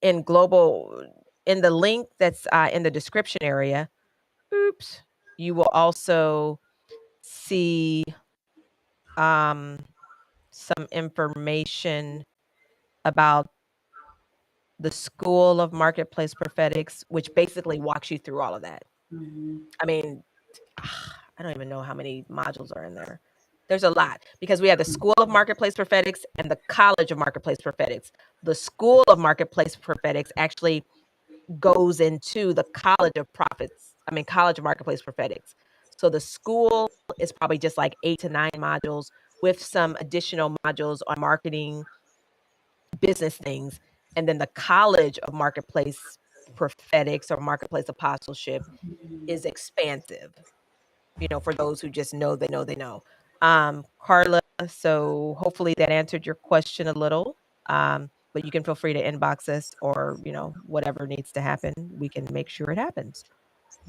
in global, in the link that's in the description area, oops, you will also see um, some information about the School of Marketplace Prophetics, which basically walks you through all of that. Mm-hmm. I mean, I don't even know how many modules are in there. There's a lot because we have the School of Marketplace Prophetics and the College of Marketplace Prophetics. The School of Marketplace Prophetics actually goes into the College of Marketplace Prophetics. So the school is probably just like 8 to 9 modules with some additional modules on marketing, business things. And then the College of Marketplace Prophetics or Marketplace Apostleship is expansive, for those who just know they know they know. Carla, so hopefully that answered your question a little. But you can feel free to inbox us or, whatever needs to happen, we can make sure it happens.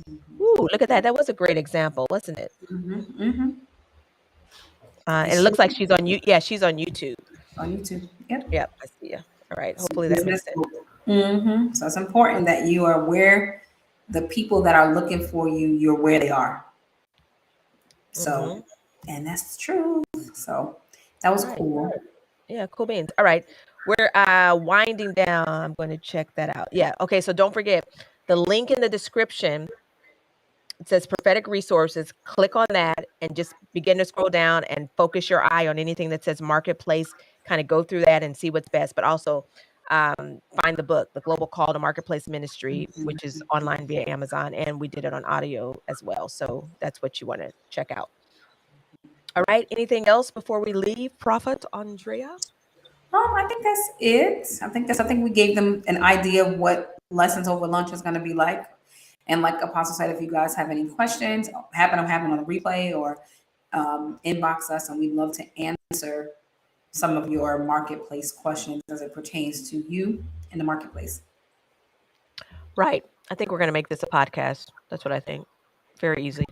Ooh, look at that. That was a great example, wasn't it? Mm-hmm. Mm-hmm. It And it should looks like she's on yeah, she's on YouTube. on YouTube. Yep. Yep, I see you. All right. It's a Hopefully that business makes sense. book. Mm-hmm. So it's important that you are where the people that are looking for you, you're where they are. So, Mm-hmm. and that's the truth. So that All was right. cool. Yeah, cool beans. All right. We're winding down. I'm going to check that out. Yeah. Okay. So don't forget the link in the description. It says prophetic resources. Click on that and just begin to scroll down and focus your eye on anything that says Marketplace. Kind of go through that and see what's best, but also find the book, The Global Call to Marketplace Ministry, which is online via Amazon, and we did it on audio as well. So that's what you want to check out. All right. Anything else before we leave, Prophet Andrea? I think that's it. I think we gave them an idea of what lessons over lunch is going to be like. And like Apostle said, if you guys have any questions, happen on the replay or inbox us, and we'd love to answer some of your marketplace questions as it pertains to you in the marketplace. Right. I think we're going to make this a podcast. That's what I think. Very easy.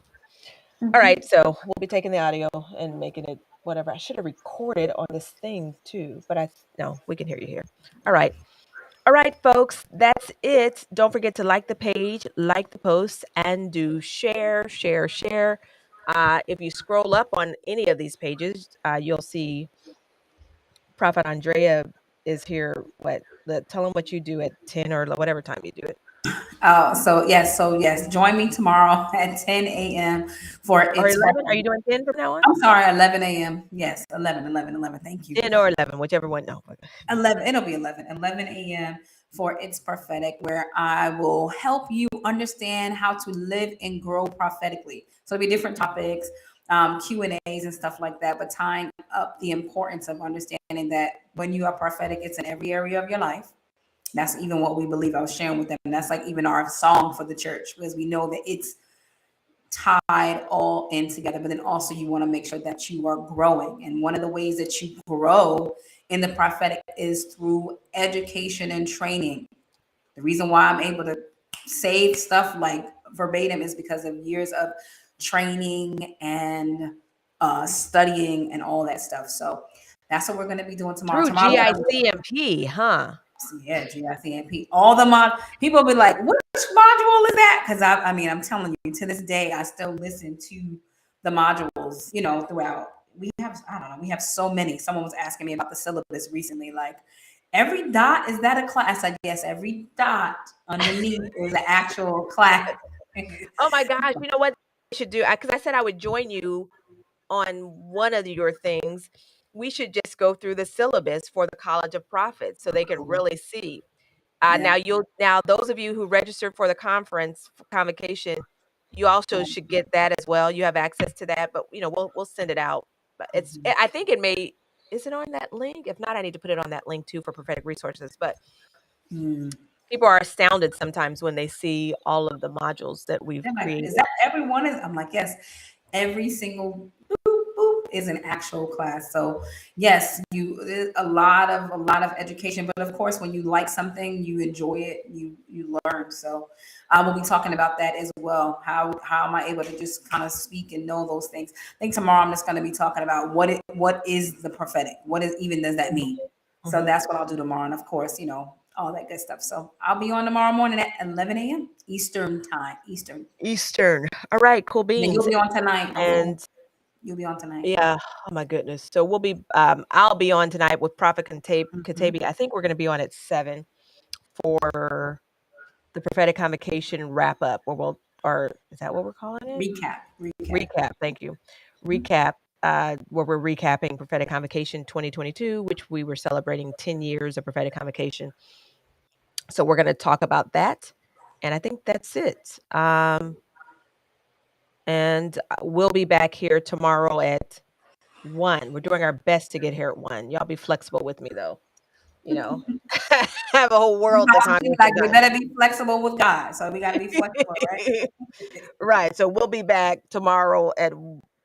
All right. So we'll be taking the audio and making it whatever. I should have recorded on this thing too, but no, we can hear you here. All right. All right, folks, that's it. Don't forget to like the page, like the post, and do share. If you scroll up on any of these pages, you'll see Prophet Andrea is here. Tell them what you do at 10 or whatever time you do it. So yes, join me tomorrow at 10 a.m. for Or It's 11? Are you doing 10 from now on? I'm sorry, 11 a.m. Yes, 11. Thank you. 10 or 11, whichever one. No. 11. It'll be 11 a.m. for It's Prophetic, where I will help you understand how to live and grow prophetically. So it'll be different topics, Q&As and stuff like that, but tying up the importance of understanding that when you are prophetic, it's in every area of your life. That's even what we believe. I was sharing with them. And that's like even our song for the church, because we know that it's tied all in together. But then also you want to make sure that you are growing. And one of the ways that you grow in the prophetic is through education and training. The reason why I'm able to say stuff like verbatim is because of years of training and studying and all that stuff. So that's what we're going to be doing tomorrow. Through GICMP, huh? Yeah, GICMP. All the people be like, which module is that? Because I'm telling you, to this day, I still listen to the modules, throughout. We have so many. Someone was asking me about the syllabus recently, like, every dot, is that a class? I guess every dot underneath is an actual class. Oh my gosh, you know what I should do? Because I said I would join you on one of your things. We should just go through the syllabus for the College of Prophets so they can really see. Yeah. Now those of you who registered for the convocation, you also should get that as well. You have access to that, but we'll send it out. But I think is it on that link? If not, I need to put it on that link too for prophetic resources. But people are astounded sometimes when they see all of the modules that we've created. Is that everyone is? I'm like, yes, every single is an actual class. So yes, a lot of education, but of course, when you like something, you enjoy it, you learn. So I will be talking about that as well. How am I able to just kind of speak and know those things? I think tomorrow I'm just going to be talking about what is the prophetic? What does that mean? So that's what I'll do tomorrow. And of course, all that good stuff. So I'll be on tomorrow morning at 11 a.m. Eastern time. Eastern. All right, cool beans. And you'll be on tonight. And you'll be on tonight. Yeah. Oh my goodness. So we'll be. I'll be on tonight with Prophet Katabi. I think we're going to be on at 7 for the prophetic convocation wrap up. Or is that what we're calling it? Recap. Thank you. Recap. Where we're recapping prophetic convocation 2022, which we were celebrating 10 years of prophetic convocation. So we're going to talk about that, and I think that's it. And we'll be back here tomorrow at 1. We're doing our best to get here at 1. Y'all be flexible with me though. I have a whole world that's hungry. Like we better be flexible with God. So we got to be flexible, right? Right. So we'll be back tomorrow at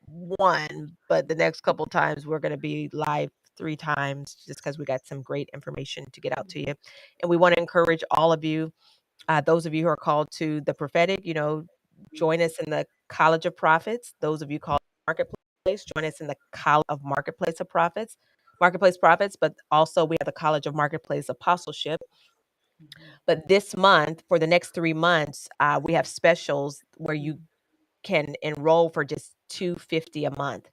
1, but the next couple times we're going to be live 3 times just because we got some great information to get out to you. And we want to encourage all of you, those of you who are called to the prophetic, join us in the College of Prophets. Those of you called Marketplace, join us in the College of Marketplace Prophets, but also we have the College of Marketplace Apostleship. But this month, for the next 3 months, we have specials where you can enroll for just $250 a month.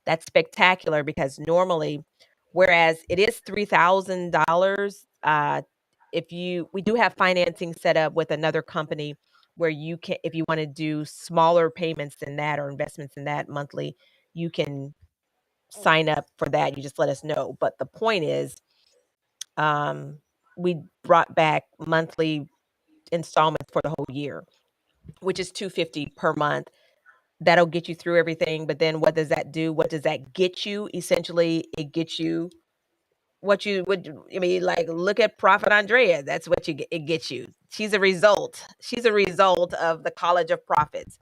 That's spectacular because normally, whereas it is $3,000, we do have financing set up with another company, where you can, if you want to do smaller payments than that or investments in that monthly, you can sign up for that. You just let us know. But the point is, we brought back monthly installments for the whole year, which is $250 per month. That'll get you through everything. But then what does that do? What does that get you? Essentially, it gets you what you would, I mean, like, look at Prophet Andrea. That's what it gets you. She's a result. She's a result of the College of Prophets.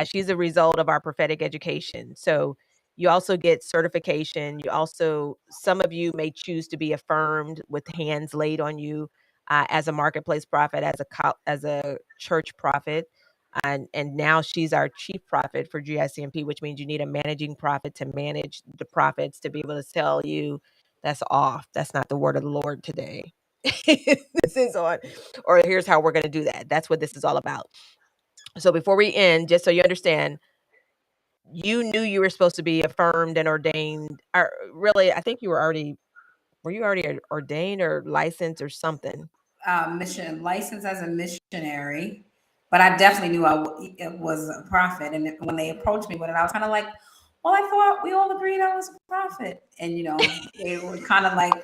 She's a result of our prophetic education. So you also get certification. You also, some of you may choose to be affirmed with hands laid on you as a marketplace prophet, as a church prophet. And now she's our chief prophet for GICMP, which means you need a managing prophet to manage the prophets to be able to tell you that's off. That's not the word of the Lord today. This is on, or here's how we're going to do that. That's what this is all about. So before we end, just so you understand, you knew you were supposed to be affirmed and ordained. Or really, I think were you already ordained or licensed or something? Mission licensed as a missionary, but I definitely knew it was a prophet. And when they approached me with it, I was kind of like, well, I thought we all agreed I was a prophet. And, they were kind of like,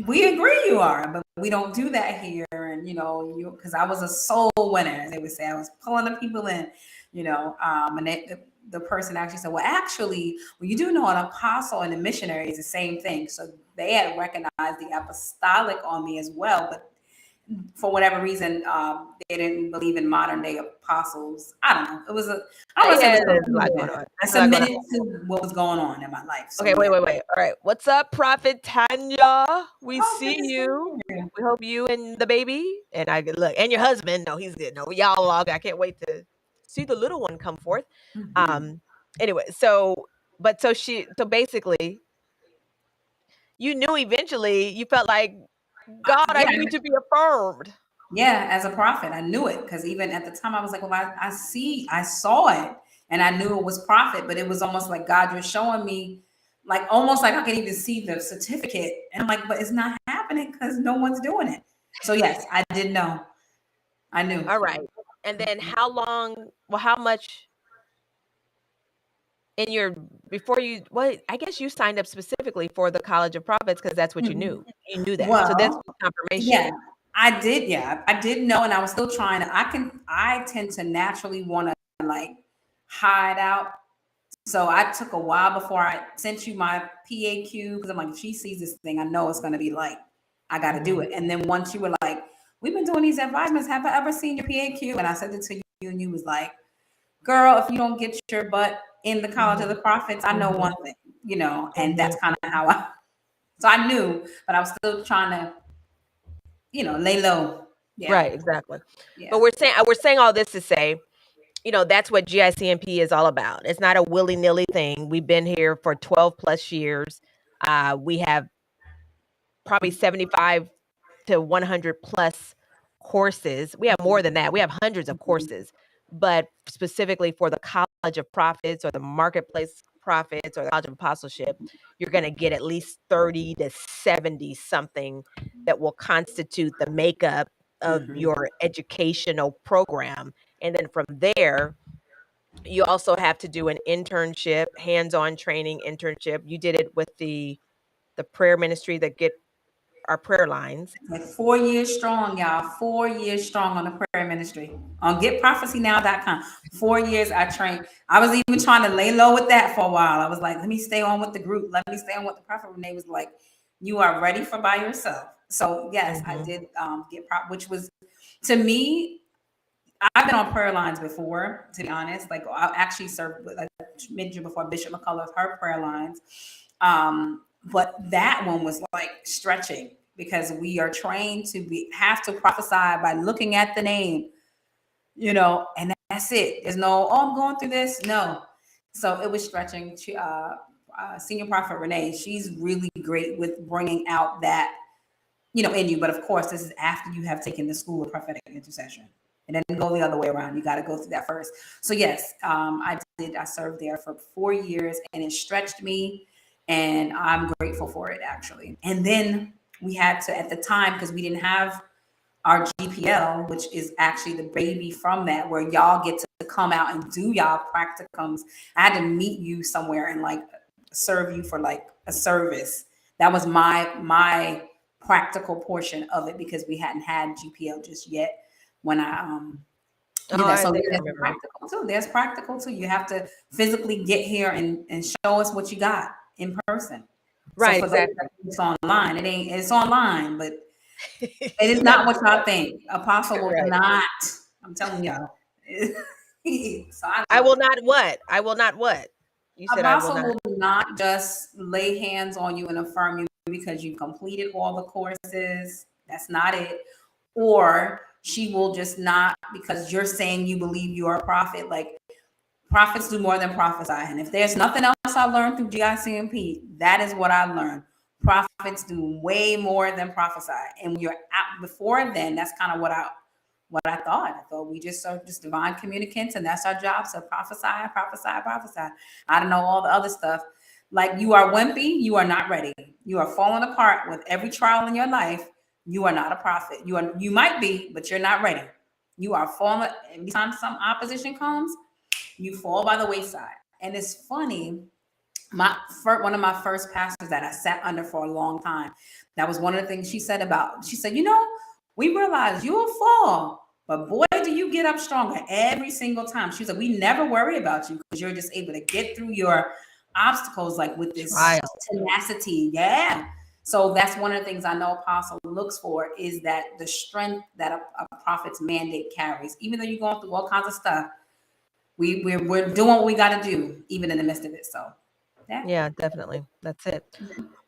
we agree you are, but we don't do that here. And, because I was a soul winner, as they would say, I was pulling the people in, and the person actually said, well, actually, well, you do know an apostle and a missionary is the same thing. So they had recognized the apostolic on me as well, but for whatever reason, they didn't believe in modern day apostles. I don't know. It was I don't want to say Yeah, it was there's a lot going confusion. on. I There's a lot going on. submitted to what was going on in my life. So Okay, wait, yeah. wait, wait. All right. What's up, Prophet Tanya? We Oh, good see to see you. you. We hope you and the baby and I look, and your husband. No, he's good. No, y'all log. I can't wait to see the little one come forth. Mhm. Anyway, so basically, you knew eventually, you felt like, God, I Yeah, need to be affirmed. yeah. As a prophet, I knew it because even at the time, I was like, well, I saw it, and I knew it was prophet, but it was almost like God was showing me, like almost like I could even see the certificate, and I'm like, but it's not happening because no one's doing it. So yes, I did know. I knew. All right. And then how long, well, how much in your, before you, well, I guess you signed up specifically for the College of Prophets because that's what you Mhm. knew. You knew that. So this Well, was confirmation. yeah, I did. Yeah, I did know, and I was still trying to. I tend to naturally want to like hide out. So I took a while before I sent you my PAQ because I'm like, if she sees this thing, I know it's going to be like, I got to do Mhm. it. And then once you were like, we've been doing these advisements. Have I ever seen your PAQ? And I sent it to you, and you was like, girl, if you don't get your butt in the College of the Mhm. Prophets, I know Mhm. one thing, and that's Mhm. kind of how I. So I knew, but I was still trying to, lay low. Yeah, Right, exactly. But yeah. we're saying all this to say, that's what GICMP is all about. It's not a willy-nilly thing. We've been here for 12 plus years. We have probably 75 to 100 plus courses. We have more than that. We have hundreds of courses, but specifically for the College of Prophets or the Marketplace Prophets or the College of Apostleship, you're going to get at least 30 to 70 something that will constitute the makeup of Mhm. your educational program. And then from there, you also have to do an internship, hands-on training internship. You did it with the prayer ministry that get our prayer lines. Like 4 years strong, y'all. 4 years strong on the prayer ministry on getprophecynow.com. 4 years I trained. I was even trying to lay low with that for a while. I was like, let me stay on with the group. Let me stay on with the prophet. Renee was like, you are ready for by yourself. So yes, I Mhm. did get prop, which was to me. I've been on prayer lines before, to be honest. Like I actually served with like mentioned before Bishop McCullough's her prayer lines. But that one was like stretching because we are trained to have to prophesy by looking at the name, and that's it. There's no, oh, I'm going through this. No. So it was stretching. Senior Prophet Renee, she's really great with bringing out that, in you. But of course, this is after you have taken the school of prophetic intercession. And then go the other way around. You got to go through that first. So yes, I did. I served there for 4 years, and it stretched me, and I'm grateful for it actually. And then we had to, at the time, because we didn't have our GPL, which is actually the baby from that, where y'all get to come out and do y'all practicums. I had to meet you somewhere and like serve you for like a service. That was my practical portion of it because we hadn't had GPL just yet when I Oh, did that. I So think I there's remember. practical too. There's practical too. You have to physically get here and show us what you got in person. So Right, for those exactly. that think it's online, it's online, but it is You gotta not what y'all think. Apostle will right. not. I'm telling y'all. So I I love will it. not what? I will not what? You said I will Apostle not. will not just lay hands on you and affirm you because you completed all the courses. That's not it. Or she will just not because you're saying you believe you are a prophet. Like prophets do more than prophesy. And if there's nothing else I learned through GICMP, that is what I learned. Prophets do way more than prophesy. And when you're out before then, that's kind of what I thought. I thought we just are just divine communicants, and that's our job. So prophesy, prophesy, prophesy. I don't know all the other stuff. Like you are wimpy, you are not ready. You are falling apart with every trial in your life. You are not a prophet. You might be, but you're not ready. You are falling. Every time some opposition comes, you fall by the wayside. And it's funny. One of my first pastors that I sat under for a long time. That was one of the things she said about. She said, we realize you will fall, but boy, do you get up stronger every single time. She said, we never worry about you because you're just able to get through your obstacles like with this Trial. tenacity. Yeah. So that's one of the things I know Apostle looks for is that the strength that a prophet's mandate carries. Even though you're going through all kinds of stuff, we're doing what we got to do, even in the midst of it. So, yeah. Yeah, definitely. That's it.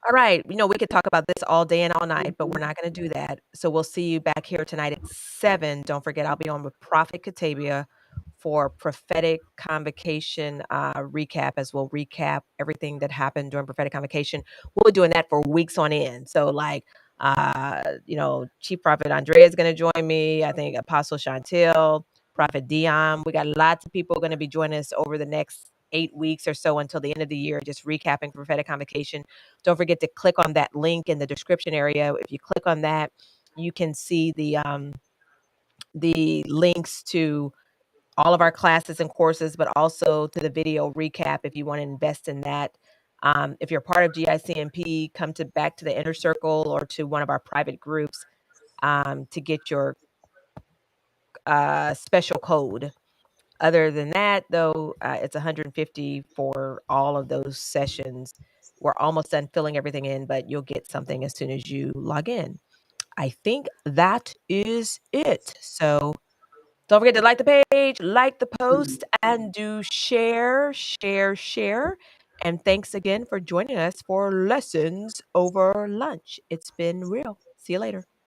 All right. We could talk about this all day and all night, but we're not going to do that. So we'll see you back here tonight at 7. Don't forget, I'll be on with Prophet Katabia for prophetic convocation recap, as we'll recap everything that happened during prophetic convocation. We'll be doing that for weeks on end. So, like, Chief Prophet Andrea is going to join me. I think Apostle Chantel, Prophet Dion. We got lots of people going to be joining us over the next 8 weeks or so until the end of the year, just recapping prophetic convocation. Don't forget to click on that link in the description area. If you click on that, you can see the links to all of our classes and courses, but also to the video recap if you want to invest in that. If you're part of GICMP, come back to the inner circle or to one of our private groups to get your special code. Other than that, though, it's $150 for all of those sessions. We're almost done filling everything in, but you'll get something as soon as you log in. I think that is it. So don't forget to like the page, like the post, and do share, share, share. And thanks again for joining us for Lessons Over Lunch. It's been real. See you later.